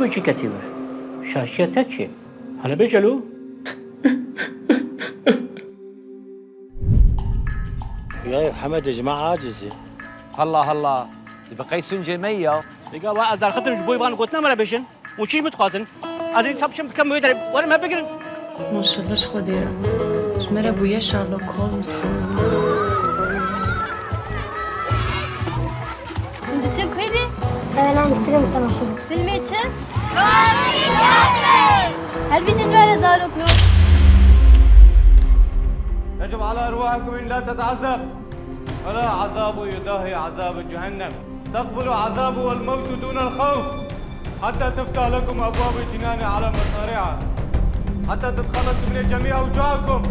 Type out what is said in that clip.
بوشي كتير شاشية تاتشي هلا بيجلو يا محمد يا جماعة عاجزة هلا بقي سنجة مية لقى واحد دار خطر جبوي بان قلتنا مرة بيشن وشي متخاطن هذه صاب شم كم يدري وانا ما بقرن ما شاء الله خديرة مرة بويا شارلوك هولمز انت چه کردی؟ من فیلم تماشا فیلمی چه؟ شوری جمعی هل بیچه جوار زارو کنو؟ يجب على أرواحكم أن لا تتعذب فلا عذاب يداهي عذاب جهنم استقبلوا عذابه والموت دون الخوف حتى تفتح لكم أبواب الجنان على مصارعها حتى تتخلصوا من جميع أوجاعكم